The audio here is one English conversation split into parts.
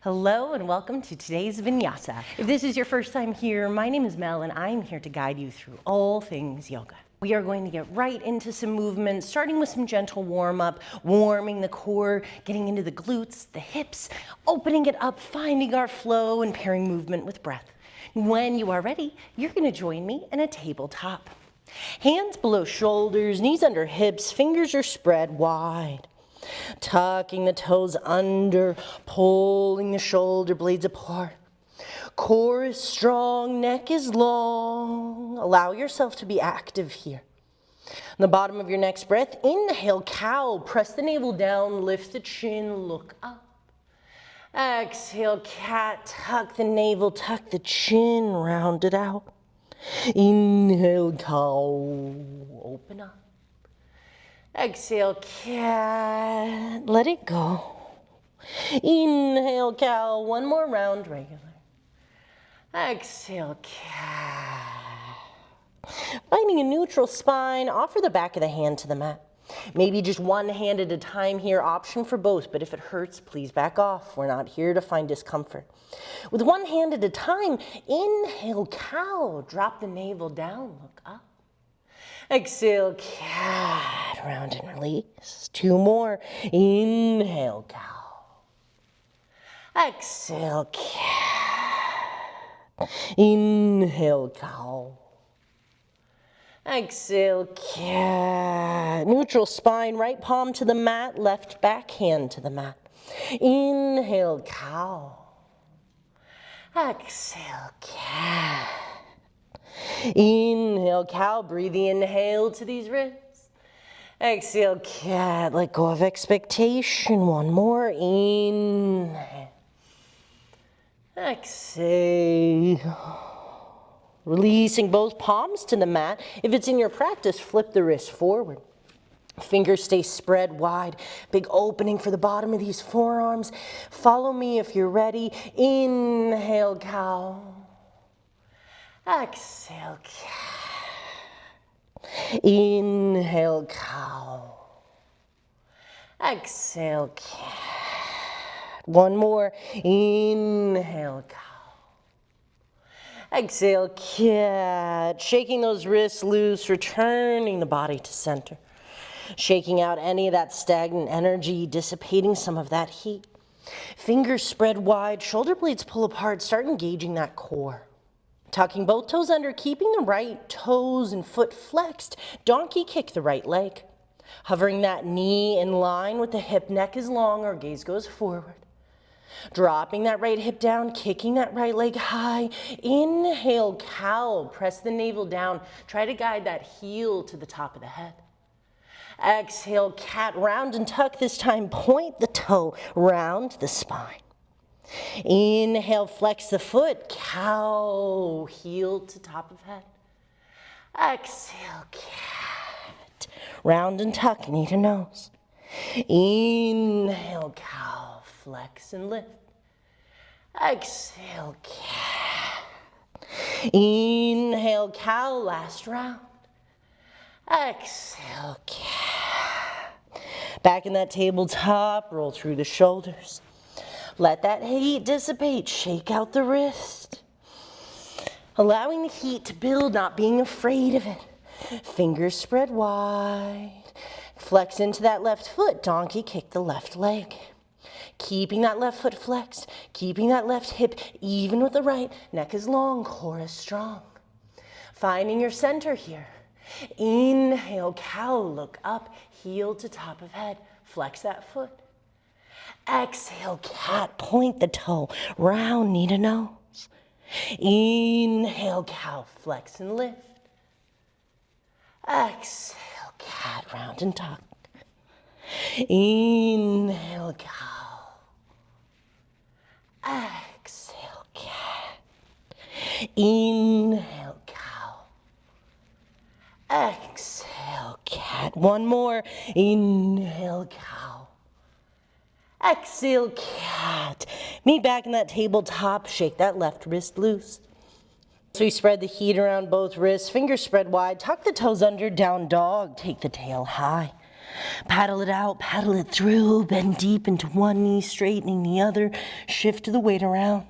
Hello and welcome to today's Vinyasa. If this is your first time here, my name is Mel and I'm here to guide you through all things yoga. We are going to get right into some movements, starting with some gentle warm-up, warming the core, getting into the glutes, the hips, opening it up, finding our flow and pairing movement with breath. When you are ready, you're going to join me in a tabletop. Hands below shoulders, knees under hips, fingers are spread wide. Tucking the toes under, pulling the shoulder blades apart. Core is strong, neck is long. Allow yourself to be active here. On the bottom of your next breath, inhale, cow. Press the navel down, lift the chin, look up. Exhale, cat. Tuck the navel, tuck the chin, round it out. Inhale, cow. Open up. Exhale, cat, let it go. Inhale, cow, one more round, regular. Exhale, cat. Finding a neutral spine, offer the back of the hand to the mat. Maybe just one hand at a time here, option for both, but if it hurts, please back off. We're not here to find discomfort. With one hand at a time, inhale, cow, drop the navel down, look up. Exhale, cat, round and release. Two more. Inhale, cow. Exhale, cat. Inhale, cow. Exhale, cat. Neutral spine, right palm to the mat, left back hand to the mat. Inhale, cow. Exhale, cat. Inhale, cow, breathe the inhale to these wrists. Exhale, cat, let go of expectation. One more, inhale. Exhale. Releasing both palms to the mat. If it's in your practice, flip the wrists forward. Fingers stay spread wide. Big opening for the bottom of these forearms. Follow me if you're ready. Inhale, cow. Exhale, cat. Inhale, cow. Exhale, cat. One more. Inhale, cow. Exhale, cat. Shaking those wrists loose, returning the body to center. Shaking out any of that stagnant energy, dissipating some of that heat. Fingers spread wide, shoulder blades pull apart, start engaging that core. Tucking both toes under, keeping the right toes and foot flexed. Donkey kick the right leg. Hovering that knee in line with the hip, neck is long, our gaze goes forward. Dropping that right hip down, kicking that right leg high. Inhale, cow, press the navel down. Try to guide that heel to the top of the head. Exhale, cat, round and tuck this time. Point the toe, round the spine. Inhale, flex the foot, cow, heel to top of head. Exhale, cat, round and tuck, knee to nose. Inhale, cow, flex and lift. Exhale, cat. Inhale, cow, last round. Exhale, cat. Back in that tabletop, roll through the shoulders. Let that heat dissipate, shake out the wrist. Allowing the heat to build, not being afraid of it. Fingers spread wide. Flex into that left foot, donkey kick the left leg. Keeping that left foot flexed, keeping that left hip even with the right. Neck is long, core is strong. Finding your center here. Inhale, cow, look up, heel to top of head. Flex that foot. Exhale, cat, point the toe, round, knee to nose. Inhale, cow, flex and lift. Exhale, cat, round and tuck. Inhale, cow. Exhale, cat. Inhale, cow. Exhale, cat. One more. Inhale, cow. Exhale, cat. Meet back in that tabletop. Shake that left wrist loose. So we spread the heat around both wrists. Fingers spread wide. Tuck the toes under. Down dog. Take the tail high. Paddle it out, paddle it through, bend deep into one knee, straightening the other, shift the weight around.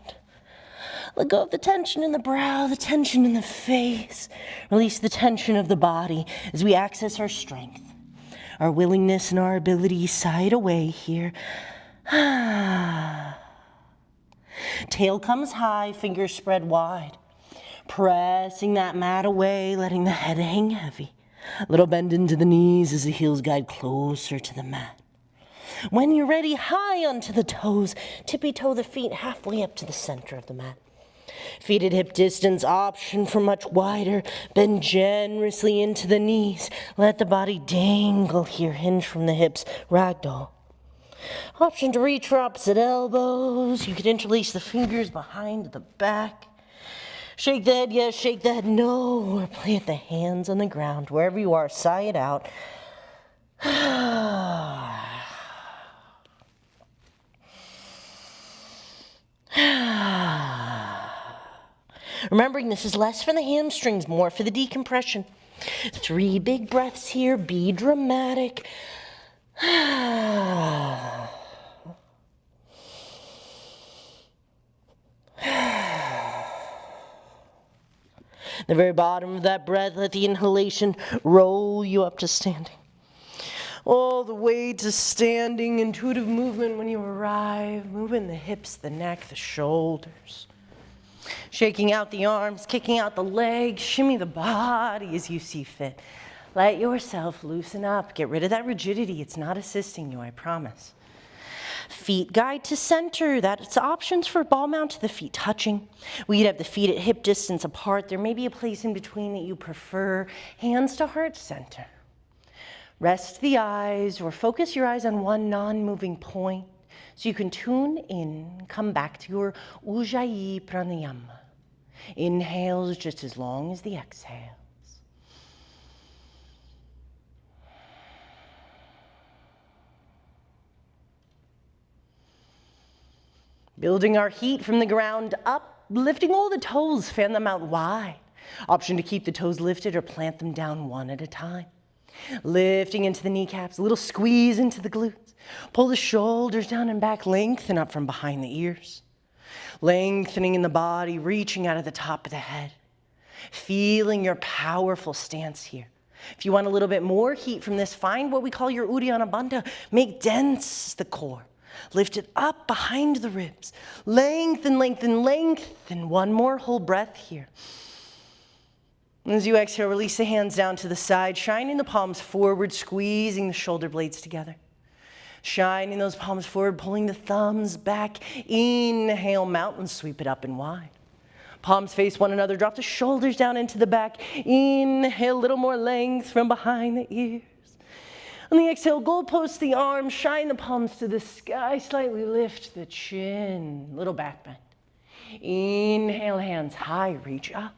Let go of the tension in the brow, the tension in the face. Release the tension of the body as we access our strength, our willingness and our ability side away here. Tail comes high, fingers spread wide. Pressing that mat away, letting the head hang heavy. Little bend into the knees as the heels guide closer to the mat. When you're ready, high onto the toes, tippy toe the feet halfway up to the center of the mat. Feet at hip distance, option for much wider. Bend generously into the knees. Let the body dangle here, hinge from the hips, ragdoll. Option to reach for opposite elbows. You could interlace the fingers behind the back. Shake the head yes, shake the head no, or plant the hands on the ground. Wherever you are, sigh it out. Remembering this is less for the hamstrings, more for the decompression. 3 big breaths here, be dramatic. The very bottom of that breath, let the inhalation roll you up to standing. All the way to standing, intuitive movement when you arrive, moving the hips, the neck, the shoulders. Shaking out the arms, kicking out the legs, shimmy the body as you see fit. Let yourself loosen up, get rid of that rigidity. It's not assisting you, I promise. Feet guide to center. That's options for ball mount to the feet touching. We could have the feet at hip distance apart. There may be a place in between that you prefer. Hands to heart center. Rest the eyes or focus your eyes on one non-moving point so you can tune in, come back to your Ujjayi Pranayama. Inhales just as long as the exhales. Building our heat from the ground up, lifting all the toes, fan them out wide. Option to keep the toes lifted or plant them down one at a time. Lifting into the kneecaps, a little squeeze into the glutes. Pull the shoulders down and back, lengthen up from behind the ears. Lengthening in the body, reaching out of the top of the head. Feeling your powerful stance here. If you want a little bit more heat from this, find what we call your Uddiyana Bandha. Make dense the core. Lift it up behind the ribs. Lengthen, lengthen, lengthen. One more whole breath here. As you exhale, release the hands down to the side, shining the palms forward, squeezing the shoulder blades together. Shining those palms forward, pulling the thumbs back. Inhale, mountain sweep it up and wide. Palms face one another, drop the shoulders down into the back. Inhale, a little more length from behind the ears. On the exhale, goalpost the arms, shine the palms to the sky, slightly lift the chin, little back bend. Inhale, hands high, reach up.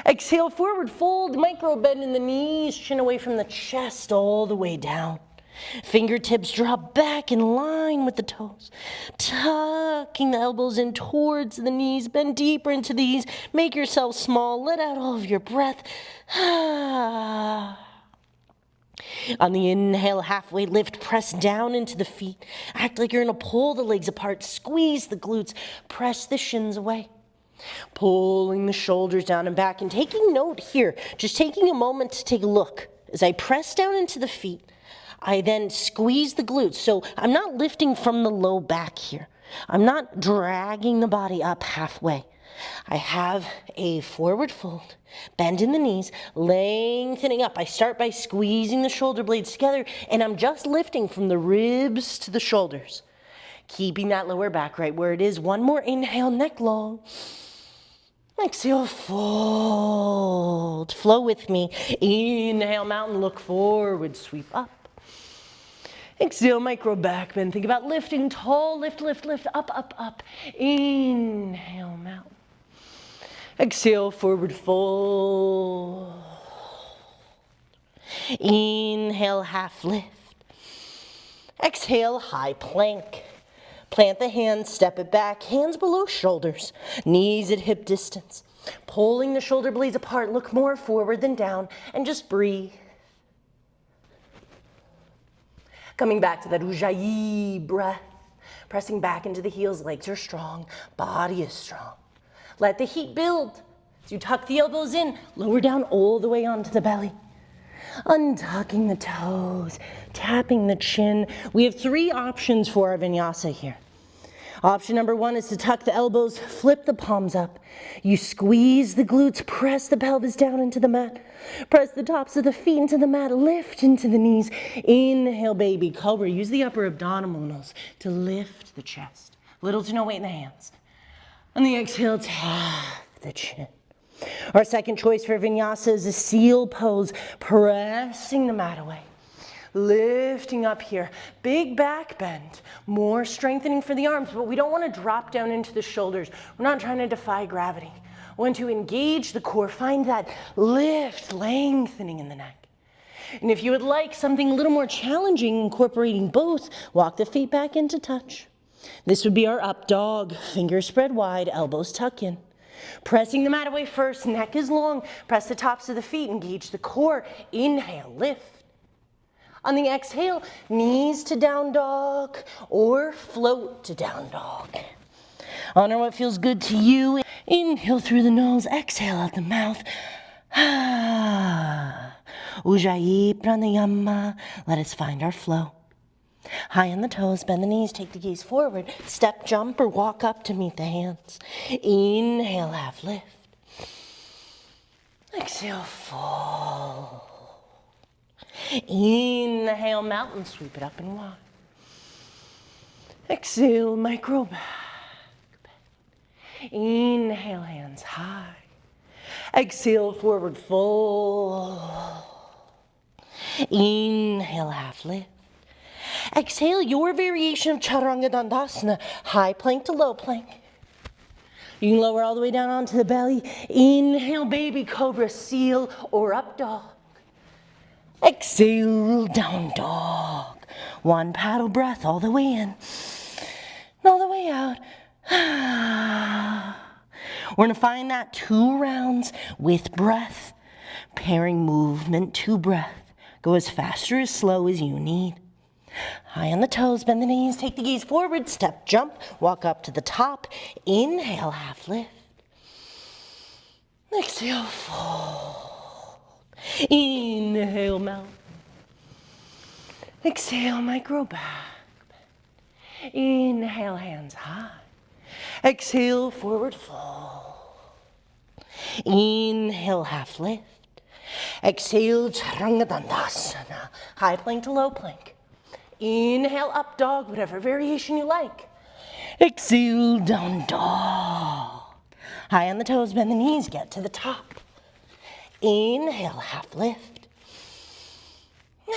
Exhale, forward fold, micro bend in the knees, chin away from the chest all the way down. Fingertips drop back in line with the toes. Tucking the elbows in towards the knees, bend deeper into these, make yourself small, let out all of your breath. On the inhale, halfway lift, press down into the feet. Act like you're gonna pull the legs apart, squeeze the glutes, press the shins away. Pulling the shoulders down and back and taking note here, just taking a moment to take a look. As I press down into the feet, I then squeeze the glutes. So I'm not lifting from the low back here. I'm not dragging the body up halfway. I have a forward fold, bend in the knees, lengthening up. I start by squeezing the shoulder blades together, and I'm just lifting from the ribs to the shoulders. Keeping that lower back right where it is. One more inhale, neck long. Exhale, fold. Flow with me. Inhale, mountain, look forward, sweep up. Exhale, micro back bend. Think about lifting tall, lift, lift, lift, up, up, up. Inhale, mountain. Exhale, forward fold. Inhale, half lift. Exhale, high plank. Plant the hands, step it back, hands below shoulders, knees at hip distance. Pulling the shoulder blades apart, look more forward than down, and just breathe. Coming back to that ujjayi breath. Pressing back into the heels, legs are strong, body is strong. Let the heat build. As you tuck the elbows in, lower down all the way onto the belly. Untucking the toes, tapping the chin. We have 3 options for our vinyasa here. Option number 1 is to tuck the elbows, flip the palms up. You squeeze the glutes, press the pelvis down into the mat. Press the tops of the feet into the mat, lift into the knees. Inhale, baby cobra. Use the upper abdominals to lift the chest. Little to no weight in the hands. On the exhale, tap the chin. Our second choice for vinyasa is a seal pose, pressing the mat away. Lifting up here, big back bend, more strengthening for the arms, but we don't want to drop down into the shoulders. We're not trying to defy gravity. We want to engage the core, find that lift, lengthening in the neck. And if you would like something a little more challenging, incorporating both, walk the feet back into touch. This would be our up dog, fingers spread wide, elbows tuck in. Pressing the mat away first, neck is long, press the tops of the feet, engage the core, inhale, lift. On the exhale, knees to down dog or float to down dog. Honor what feels good to you. Inhale through the nose, exhale out the mouth. Ujjayi pranayama. Let us find our flow. High on the toes, bend the knees, take the gaze forward. Step, jump, or walk up to meet the hands. Inhale, half lift. Exhale, fall. Inhale, mountain, sweep it up and walk. Exhale, micro back bend. Inhale, hands high. Exhale, forward fold. Inhale, half lift. Exhale, your variation of Chaturanga Dandasana, high plank to low plank. You can lower all the way down onto the belly. Inhale, baby cobra, seal or up dog. Exhale, down dog. 1 paddle breath all the way in and all the way out. We're gonna find that 2 rounds with breath, pairing movement to breath. Go as fast or as slow as you need. High on the toes, bend the knees, take the gaze forward, step, jump, walk up to the top. Inhale, half lift. Exhale, fold. Inhale, mount. Exhale, micro back bend. Inhale, hands high. Exhale, forward fold. Inhale, half lift. Exhale, Chaturanga Dandasana, high plank to low plank. Inhale, up dog, whatever variation you like. Exhale, down dog. High on the toes, bend the knees, get to the top. Inhale, half lift.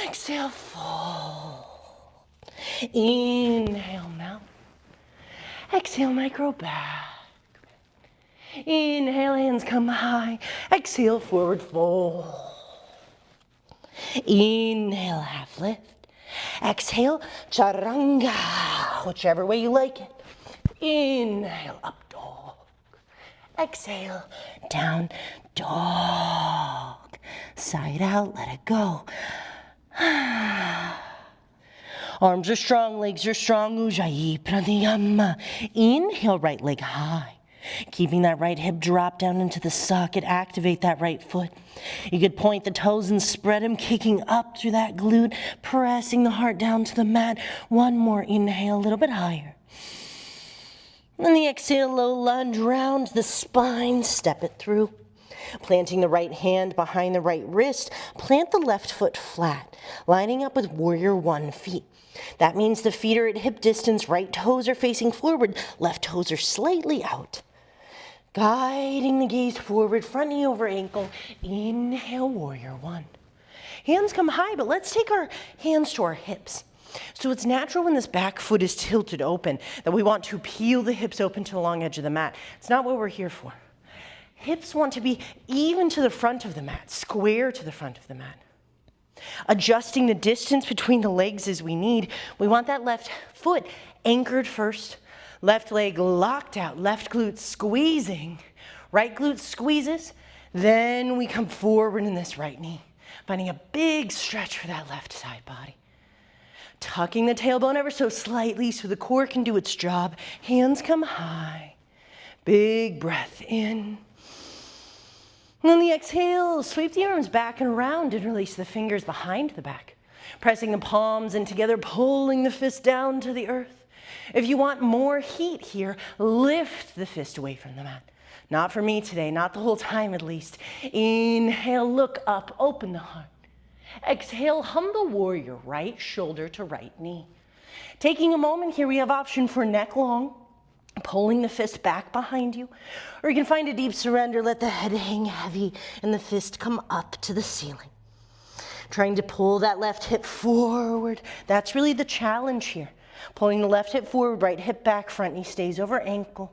Exhale, fold. Inhale, mount. Exhale, micro back. Inhale, hands come high. Exhale, forward fold. Inhale, half lift. Exhale, Chaturanga, whichever way you like it. Inhale, up dog. Exhale, down dog. Side out, let it go. Arms are strong, legs are strong. Ujjayi pranayama. Inhale, right leg high. Keeping that right hip drop down into the socket, activate that right foot. You could point the toes and spread them, kicking up through that glute, pressing the heart down to the mat. 1 more inhale, a little bit higher. And the exhale, low lunge, round the spine, step it through. Planting the right hand behind the right wrist, plant the left foot flat, lining up with warrior 1 feet. That means the feet are at hip distance, right toes are facing forward, left toes are slightly out. Guiding the gaze forward, front knee over ankle. Inhale, warrior 1. Hands come high, but let's take our hands to our hips. So it's natural when this back foot is tilted open that we want to peel the hips open to the long edge of the mat. It's not what we're here for. Hips want to be even to the front of the mat, square to the front of the mat. Adjusting the distance between the legs as we need. We want that left foot anchored first. Left leg locked out, left glute squeezing. Right glute squeezes. Then we come forward in this right knee, finding a big stretch for that left side body. Tucking the tailbone ever so slightly so the core can do its job. Hands come high. Big breath in. And on the exhale, sweep the arms back and around and release the fingers behind the back. Pressing the palms in together, pulling the fist down to the earth. If you want more heat here, lift the fist away from the mat. Not for me today, not the whole time at least. Inhale, look up, open the heart. Exhale, humble warrior, right shoulder to right knee. Taking a moment here, we have option for neck long, pulling the fist back behind you, or you can find a deep surrender, let the head hang heavy and the fist come up to the ceiling. Trying to pull that left hip forward. That's really the challenge here. Pulling the left hip forward, right hip back, front knee stays over ankle.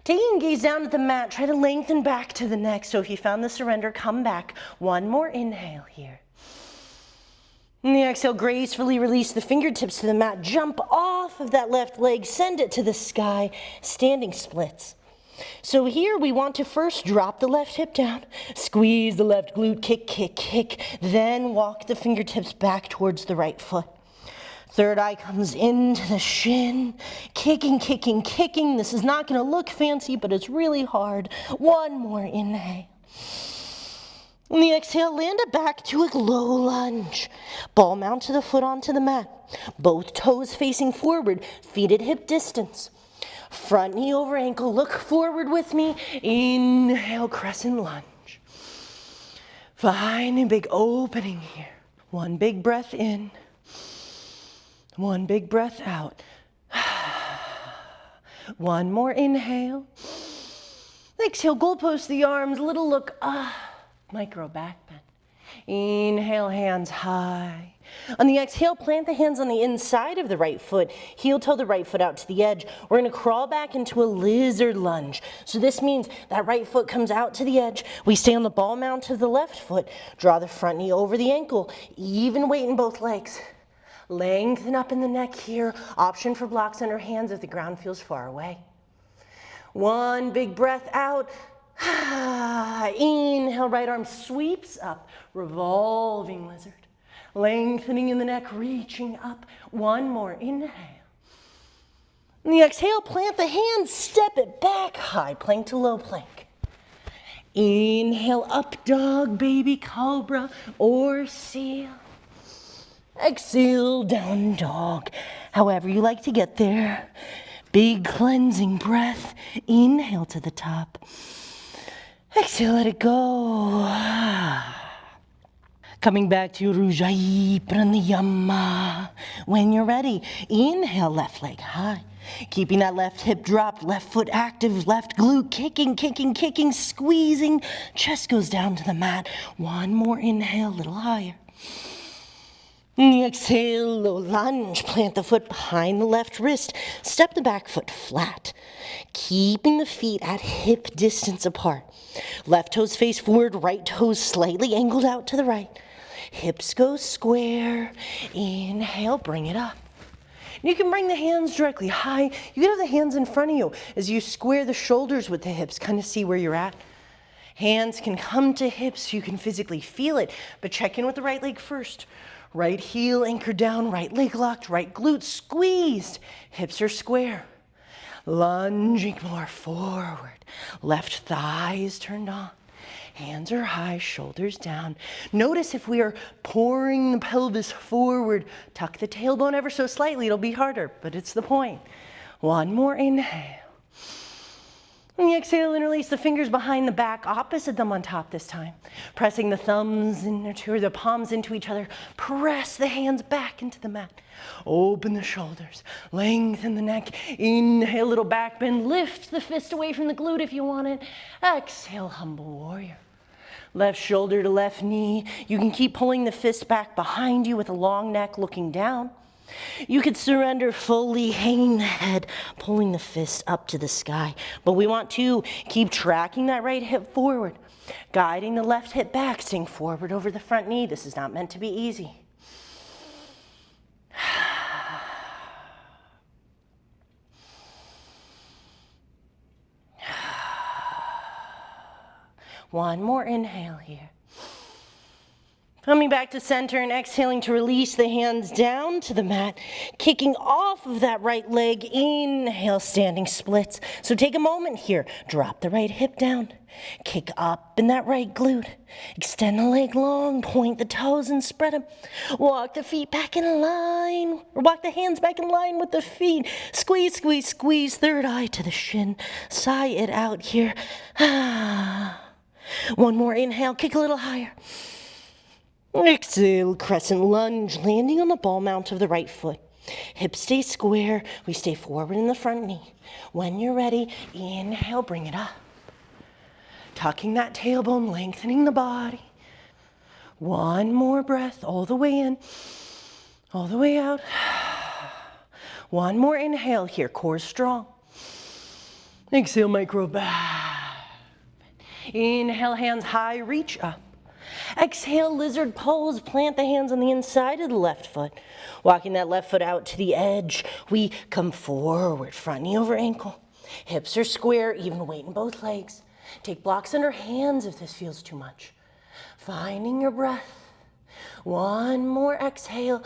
Taking a gaze down at the mat, try to lengthen back to the neck. So if you found the surrender, come back. One more inhale here. And the exhale, gracefully release the fingertips to the mat. Jump off of that left leg, send it to the sky, standing splits. So here we want to first drop the left hip down, squeeze the left glute, kick, kick, kick, then walk the fingertips back towards the right foot. Third eye comes into the shin, kicking, kicking, kicking. This is not gonna look fancy, but it's really hard. One more inhale. On the exhale, land it back to a low lunge. Ball mount to the foot onto the mat. Both toes facing forward, feet at hip distance. Front knee over ankle, look forward with me. Inhale, crescent lunge. Find a big opening here. One big breath in. One big breath out. One more inhale. Exhale, goalpost the arms, little look up. Micro back bend. Inhale, hands high. On the exhale, plant the hands on the inside of the right foot. Heel toe the right foot out to the edge. We're gonna crawl back into a lizard lunge. So this means that right foot comes out to the edge. We stay on the ball mount of the left foot. Draw the front knee over the ankle. Even weight in both legs. Lengthen up in the neck here. Option for blocks under hands if the ground feels far away. One big breath out. Inhale, right arm sweeps up, revolving lizard. Lengthening in the neck, reaching up. One more inhale. And the exhale, plant the hands, step it back, high plank to low plank. Inhale, up dog, baby cobra, or seal. Exhale, down dog. However you like to get there. Big cleansing breath. Inhale to the top. Exhale, let it go. Coming back to Ujjayi Pranayama. When you're ready, inhale, left leg high. Keeping that left hip dropped, left foot active, left glute kicking, kicking, kicking, squeezing. Chest goes down to the mat. One more inhale, a little higher. And the exhale, low lunge, plant the foot behind the left wrist, step the back foot flat, keeping the feet at hip distance apart. Left toes face forward, right toes slightly angled out to the right. Hips go square, inhale, bring it up. You can bring the hands directly high. You can have the hands in front of you as you square the shoulders with the hips, kind of see where you're at. Hands can come to hips, you can physically feel it, but check in with the right leg first. Right heel anchored down, right leg locked, right glute squeezed. Hips are square. Lunging more forward. Left thigh is turned on. Hands are high, shoulders down. Notice if we are pouring the pelvis forward, tuck the tailbone ever so slightly. It'll be harder, but it's the point. One more inhale. And the exhale and release the fingers behind the back, opposite them on top this time. Pressing the thumbs into, or the palms into each other. Press the hands back into the mat. Open the shoulders, lengthen the neck. Inhale, little back bend. Lift the fist away from the glute if you want it. Exhale, humble warrior. Left shoulder to left knee. You can keep pulling the fist back behind you with a long neck looking down. You could surrender fully, hanging the head, pulling the fist up to the sky. But we want to keep tracking that right hip forward, guiding the left hip back, sink forward over the front knee. This is not meant to be easy. One more inhale here. Coming back to center and exhaling to release the hands down to the mat. Kicking off of that right leg, inhale, standing splits. So take a moment here. Drop the right hip down. Kick up in that right glute. Extend the leg long, point the toes and spread them. Walk the feet back in line, or walk the hands back in line with the feet. Squeeze, squeeze, squeeze, third eye to the shin. Sigh it out here. One more inhale, kick a little higher. Exhale, crescent lunge, landing on the ball mount of the right foot. Hips stay square, we stay forward in the front knee. When you're ready, inhale, bring it up. Tucking that tailbone, lengthening the body. One more breath, all the way in, all the way out. One more inhale here, core strong. Exhale, micro back. Inhale, hands high, reach up. Exhale, lizard pose, plant the hands on the inside of the left foot. Walking that left foot out to the edge, we come forward, front knee over ankle. Hips are square, even weight in both legs. Take blocks under hands if this feels too much. Finding your breath. One more exhale.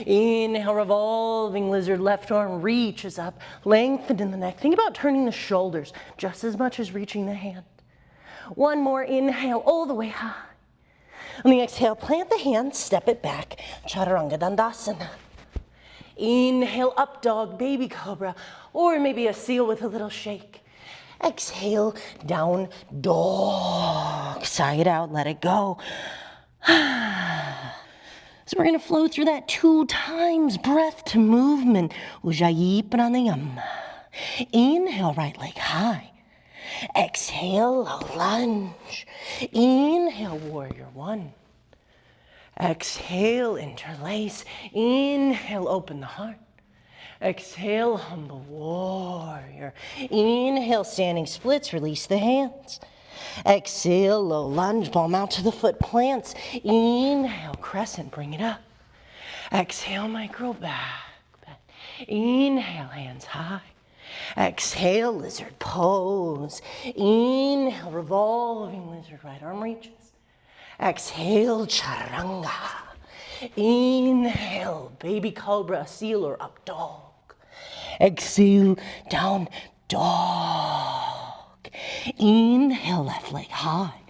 Inhale, revolving lizard, left arm reaches up, lengthened in the neck. Think about turning the shoulders just as much as reaching the hand. One more inhale, all the way high. On the exhale, plant the hands, step it back. Chaturanga Dandasana. Inhale, up dog, baby cobra, or maybe a seal with a little shake. Exhale, down dog. Sigh it out, let it go. So we're gonna flow through that 2 times, breath to movement. Ujjayi pranayama. Inhale, right leg high. Exhale, low lunge. Inhale, warrior 1. Exhale, interlace. Inhale, open the heart. Exhale, humble warrior. Inhale, standing splits, release the hands. Exhale, low lunge, palm out to the foot plants. Inhale, crescent, bring it up. Exhale, micro back. Inhale, hands high. Exhale, lizard pose. Inhale, revolving lizard, right arm reaches. Exhale, chaturanga. Inhale, baby cobra, seal or up dog. Exhale, down dog. Inhale, left leg high.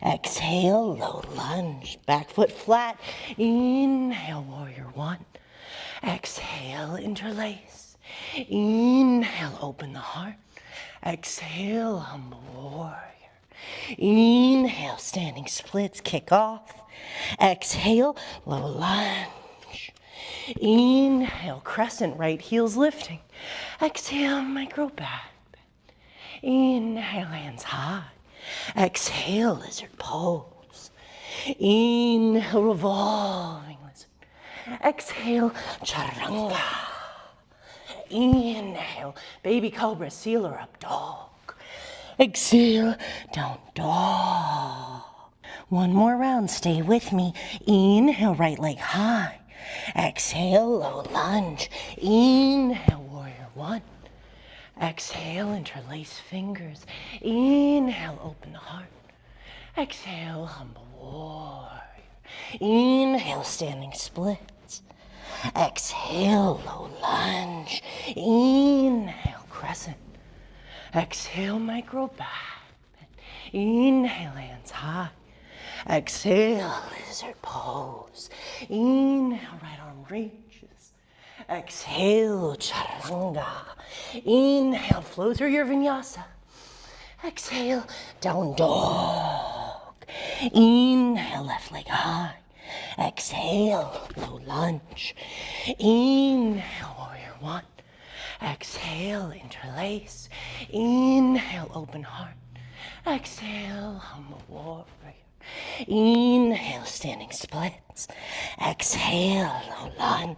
Exhale, low lunge, back foot flat. Inhale, warrior 1. Exhale, interlace. Inhale, open the heart. Exhale, humble warrior. Inhale, standing splits, kick off. Exhale, low lunge. Inhale, crescent, right heel's lifting. Exhale, micro back. Inhale, hands high. Exhale, lizard pose. Inhale, revolving lizard. Exhale, chaturanga. Inhale, baby cobra, seal or up dog. Exhale, down dog. One more round, stay with me. Inhale, right leg high. Exhale, low lunge. Inhale, warrior 1. Exhale, interlace fingers. Inhale, open the heart. Exhale, humble warrior. Inhale, standing splits. Exhale, low lunge. Inhale, crescent. Exhale, micro back. Inhale, hands high. Exhale, lizard pose. Inhale, right arm reaches. Exhale, chaturanga. Inhale, flow through your vinyasa. Exhale, down dog. Inhale, left leg high. Exhale, low lunge. Inhale, warrior 1. Exhale, interlace. Inhale, open heart. Exhale, humble warrior. Inhale, standing splits. Exhale, low lunge.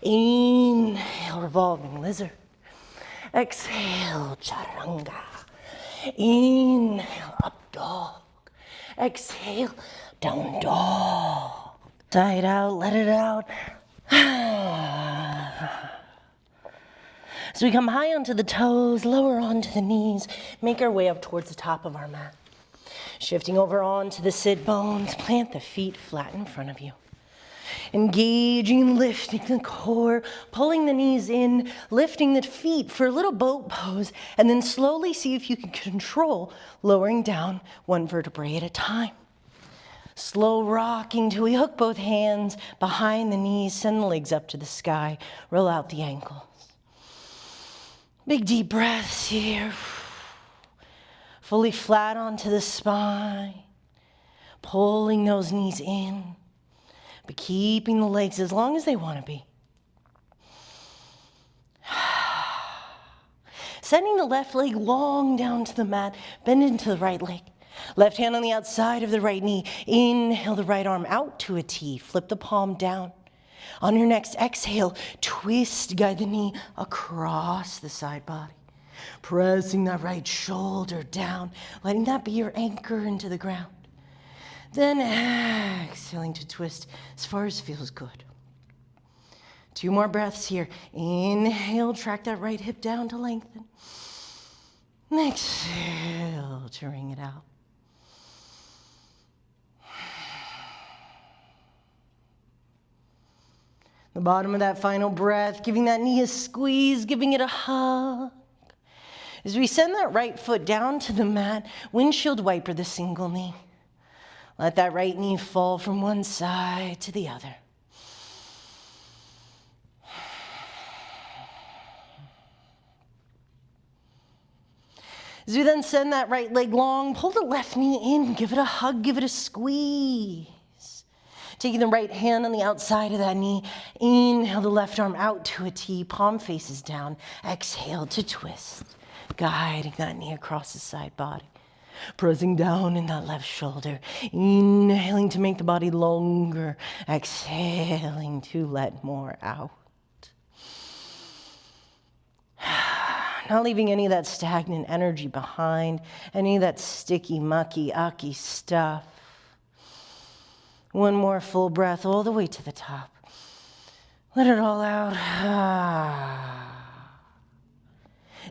Inhale, revolving lizard. Exhale, chaturanga. Inhale, up dog. Exhale, down dog. Sigh it out, let it out. So we come high onto the toes, lower onto the knees, make our way up towards the top of our mat. Shifting over onto the sit bones, plant the feet flat in front of you. Engaging, lifting the core, pulling the knees in, lifting the feet for a little boat pose, and then slowly see if you can control lowering down one vertebrae at a time. Slow rocking till we hook both hands behind the knees, send the legs up to the sky, roll out the ankles. Big deep breaths here. Fully flat onto the spine, pulling those knees in, but keeping the legs as long as they want to be. Sending the left leg long down to the mat, bend into the right leg. Left hand on the outside of the right knee. Inhale the right arm out to a T. Flip the palm down. On your next exhale, twist, guide the knee across the side body. Pressing that right shoulder down, letting that be your anchor into the ground. Then exhaling to twist as far as feels good. 2 more breaths here. Inhale, track that right hip down to lengthen. Exhale to wring it out. The bottom of that final breath, giving that knee a squeeze, giving it a hug. As we send that right foot down to the mat, windshield wiper the single knee. Let that right knee fall from one side to the other. As we then send that right leg long, pull the left knee in, give it a hug, give it a squeeze. Taking the right hand on the outside of that knee, inhale the left arm out to a T, palm faces down, exhale to twist, guiding that knee across the side body. Pressing down in that left shoulder, inhaling to make the body longer, exhaling to let more out. Not leaving any of that stagnant energy behind, any of that sticky, mucky, ucky stuff. One more full breath all the way to the top. Let it all out.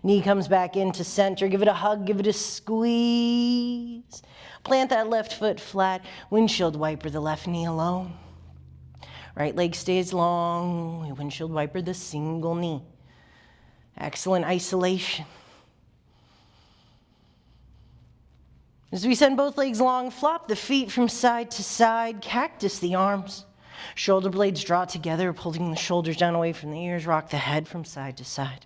Knee comes back into center. Give it a hug, give it a squeeze. Plant that left foot flat. Windshield wiper the left knee alone. Right leg stays long. We windshield wiper the single knee. Excellent isolation. As we send both legs long, flop the feet from side to side, cactus the arms. Shoulder blades draw together, pulling the shoulders down away from the ears, rock the head from side to side.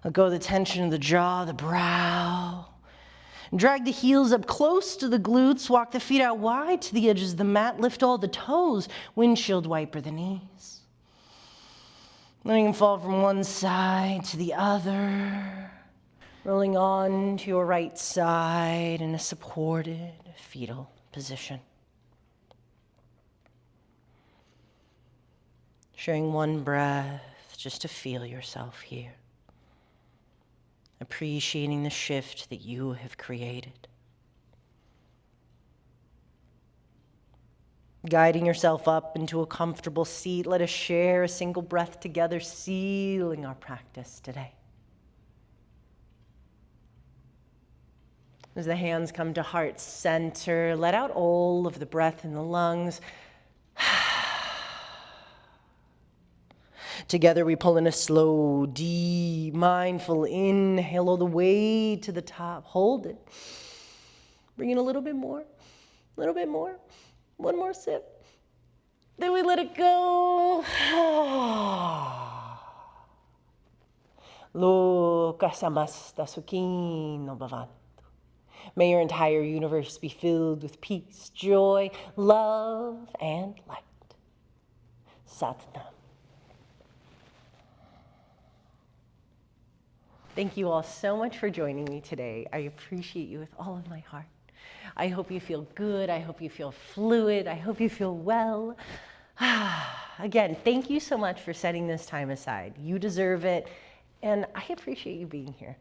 Let go of the tension of the jaw, the brow. Drag the heels up close to the glutes, walk the feet out wide to the edges of the mat, lift all the toes, windshield wiper the knees. Letting them fall from one side to the other. Rolling on to your right side in a supported fetal position. Sharing one breath just to feel yourself here. Appreciating the shift that you have created. Guiding yourself up into a comfortable seat, let us share a single breath together, sealing our practice today. As the hands come to heart center, let out all of the breath in the lungs. Together we pull in a slow, deep, mindful inhale all the way to the top. Hold it. Bring in a little bit more, One more sip. Then we let it go. Loka samasta sukhino bhavantu. May your entire universe be filled with peace, joy, love, and light. Satnam. Thank you all so much for joining me today. I appreciate you with all of my heart. I hope you feel good. I hope you feel fluid. I hope you feel well. Again, thank you so much for setting this time aside. You deserve it, and I appreciate you being here.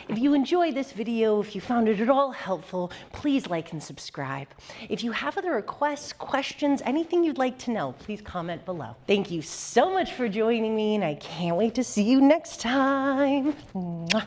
If you enjoyed this video, if you found it at all helpful, please like and subscribe. If you have other requests, questions, anything you'd like to know, please comment below. Thank you so much for joining me, and I can't wait to see you next time. Mwah.